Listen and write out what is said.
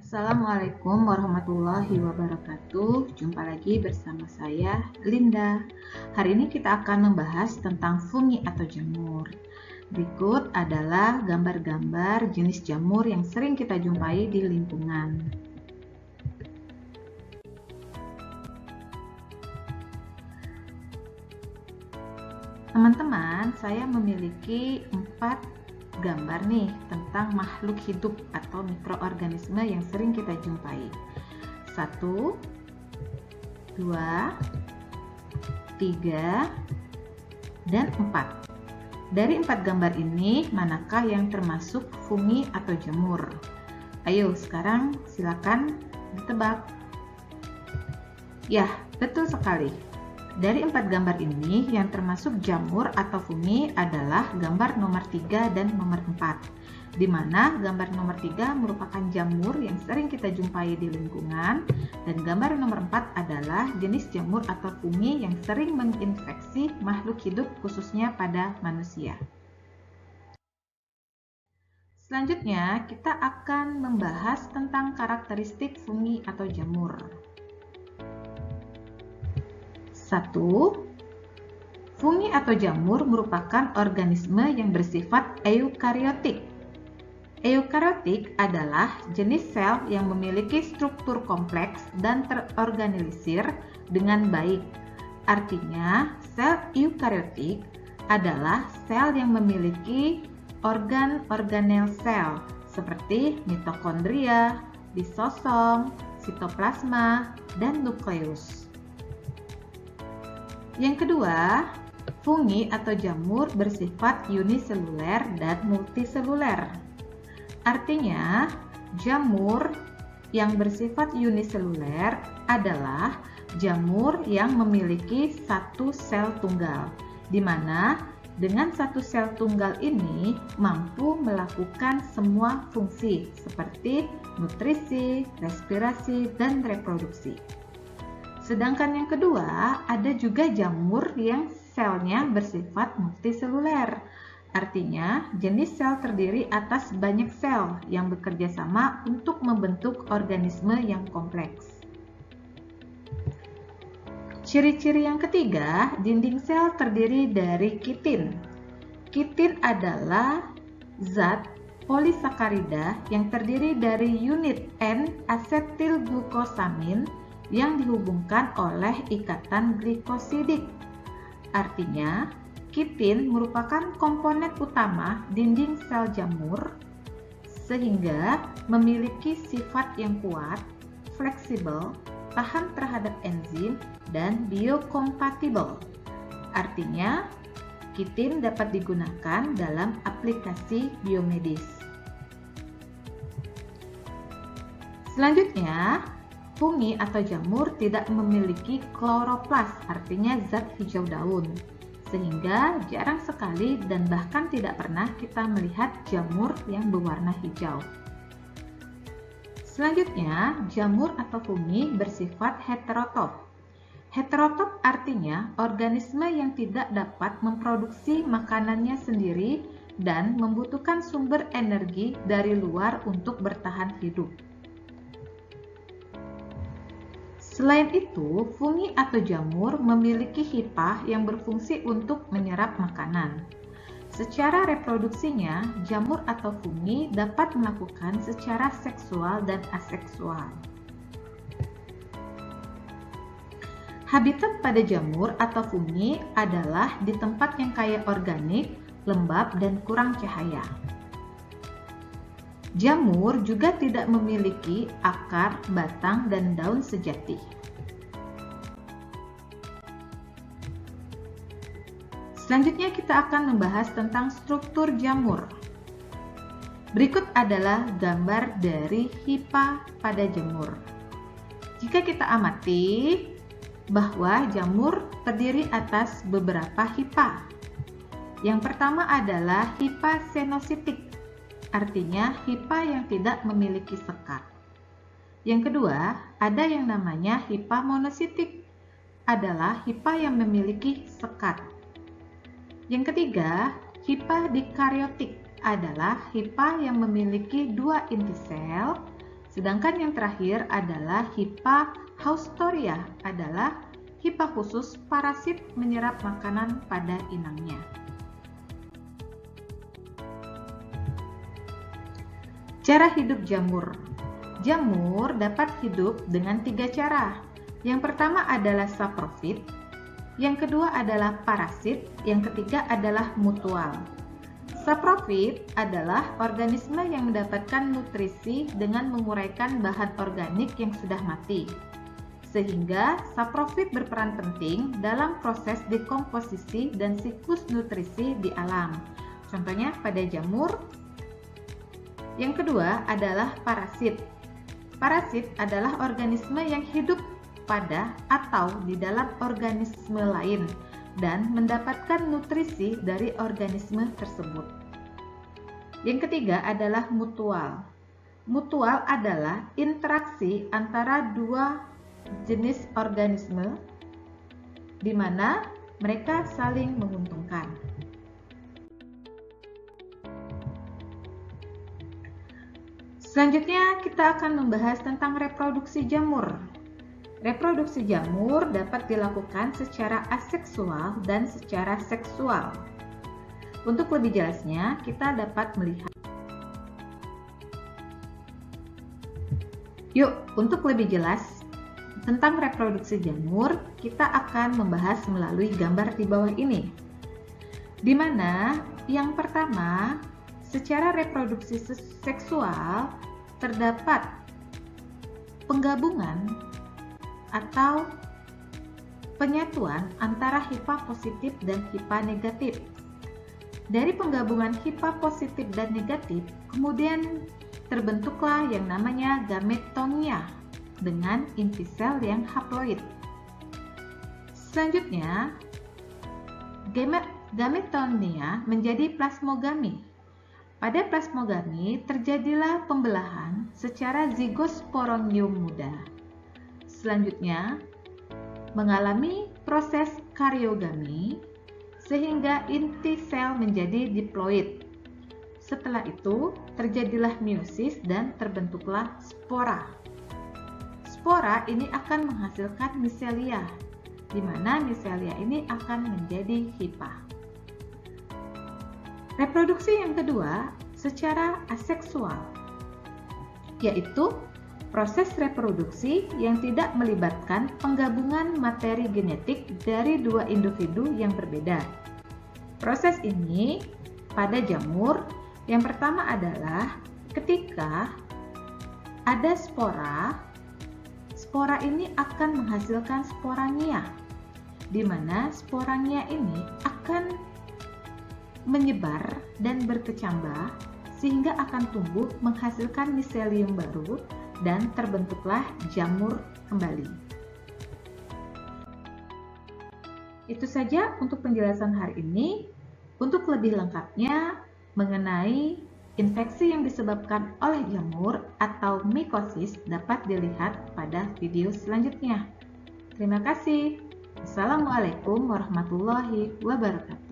Assalamualaikum warahmatullahi wabarakatuh. Jumpa lagi bersama saya, Linda. Hari ini kita akan membahas tentang fungi atau jamur. Berikut adalah gambar-gambar jenis jamur yang sering kita jumpai di lingkungan. Teman-teman, saya memiliki 4 gambar nih tentang makhluk hidup atau mikroorganisme yang sering kita jumpai. 1, 2, 3, dan 4. Dari 4 gambar ini, manakah yang termasuk fungi atau jamur? Ayo, sekarang silakan ditebak. Ya, betul sekali. Dari 4 gambar ini, yang termasuk jamur atau fungi adalah gambar nomor 3 dan nomor 4, di mana gambar nomor 3 merupakan jamur yang sering kita jumpai di lingkungan, dan gambar nomor 4 adalah jenis jamur atau fungi yang sering menginfeksi makhluk hidup khususnya pada manusia. Selanjutnya, kita akan membahas tentang karakteristik fungi atau jamur. 1. Fungi atau jamur merupakan organisme yang bersifat eukariotik. Eukariotik adalah jenis sel yang memiliki struktur kompleks dan terorganisir dengan baik. Artinya, sel eukariotik adalah sel yang memiliki organ-organel sel seperti mitokondria, lisosom, sitoplasma, dan nukleus. Yang kedua, fungi atau jamur bersifat uniseluler dan multiseluler. Artinya, jamur yang bersifat uniseluler adalah jamur yang memiliki satu sel tunggal, di mana dengan satu sel tunggal ini mampu melakukan semua fungsi seperti nutrisi, respirasi, dan reproduksi. Sedangkan yang kedua, ada juga jamur yang selnya bersifat multiseluler. Artinya, jenis sel terdiri atas banyak sel yang bekerja sama untuk membentuk organisme yang kompleks. Ciri-ciri yang ketiga, dinding sel terdiri dari kitin. Kitin adalah zat polisakarida yang terdiri dari unit N-asetilglukosamin yang dihubungkan oleh ikatan glikosidik. Artinya, kitin merupakan komponen utama dinding sel jamur sehingga memiliki sifat yang kuat, fleksibel, tahan terhadap enzim, dan biokompatibel. Artinya, kitin dapat digunakan dalam aplikasi biomedis. Selanjutnya, fungi atau jamur tidak memiliki kloroplas, artinya zat hijau daun, sehingga jarang sekali dan bahkan tidak pernah kita melihat jamur yang berwarna hijau. Selanjutnya, jamur atau fungi bersifat heterotrof. Heterotrof artinya organisme yang tidak dapat memproduksi makanannya sendiri dan membutuhkan sumber energi dari luar untuk bertahan hidup. Selain itu, fungi atau jamur memiliki hifa yang berfungsi untuk menyerap makanan. Secara reproduksinya, jamur atau fungi dapat melakukan secara seksual dan aseksual. Habitat pada jamur atau fungi adalah di tempat yang kaya organik, lembab, dan kurang cahaya. Jamur juga tidak memiliki akar, batang, dan daun sejati. Selanjutnya kita akan membahas tentang struktur jamur. Berikut adalah gambar dari hifa pada jamur. Jika kita amati bahwa jamur terdiri atas beberapa hifa. Yang pertama adalah hifa senositik. Artinya hifa yang tidak memiliki sekat. Yang kedua, ada yang namanya hifa monositik, adalah hifa yang memiliki sekat. Yang ketiga, hifa dikariotik adalah hifa yang memiliki dua inti sel Sedangkan yang terakhir adalah Hippa haustoria, adalah hippa khusus parasit menyerap makanan pada inangnya. Cara hidup jamur. Jamur dapat hidup dengan 3 cara. Yang pertama adalah saprofit, yang kedua adalah parasit, yang ketiga adalah mutual. Saprofit adalah organisme yang mendapatkan nutrisi dengan menguraikan bahan organik yang sudah mati. Sehingga saprofit berperan penting dalam proses dekomposisi dan siklus nutrisi di alam. Contohnya pada jamur. Yang kedua adalah parasit. Parasit adalah organisme yang hidup pada atau di dalam organisme lain dan mendapatkan nutrisi dari organisme tersebut. Yang ketiga adalah mutual. Mutual adalah interaksi antara dua jenis organisme di mana mereka saling menguntungkan. Selanjutnya kita akan membahas tentang reproduksi jamur. Reproduksi jamur dapat dilakukan secara aseksual dan secara seksual. Untuk lebih jelasnya, kita dapat melihat. Yuk, untuk lebih jelas tentang reproduksi jamur, kita akan membahas melalui gambar di bawah ini. Di mana yang pertama, secara reproduksi seksual terdapat penggabungan atau penyatuan antara hippa positif dan hippa negatif. Dari penggabungan hippa positif dan negatif, kemudian terbentuklah yang namanya gametonia dengan inti sel yang haploid. Selanjutnya, gametonia menjadi plasmogami. Pada plasmogami terjadilah pembelahan secara zigosporangium muda. Selanjutnya, mengalami proses karyogami sehingga inti sel menjadi diploid. Setelah itu, terjadilah meiosis dan terbentuklah spora. Spora ini akan menghasilkan micelia, di mana micelia ini akan menjadi hippa. Reproduksi yang kedua secara aseksual, yaitu proses reproduksi yang tidak melibatkan penggabungan materi genetik dari dua individu yang berbeda. Proses ini pada jamur yang pertama adalah ketika ada spora, spora ini akan menghasilkan sporangia, di mana sporangia ini akan menyebar dan berkecambah sehingga akan tumbuh menghasilkan miselium baru dan terbentuklah jamur kembali. Itu saja untuk penjelasan hari ini. Untuk lebih lengkapnya mengenai infeksi yang disebabkan oleh jamur atau mikosis dapat dilihat pada video selanjutnya. Terima kasih. Assalamualaikum warahmatullahi wabarakatuh.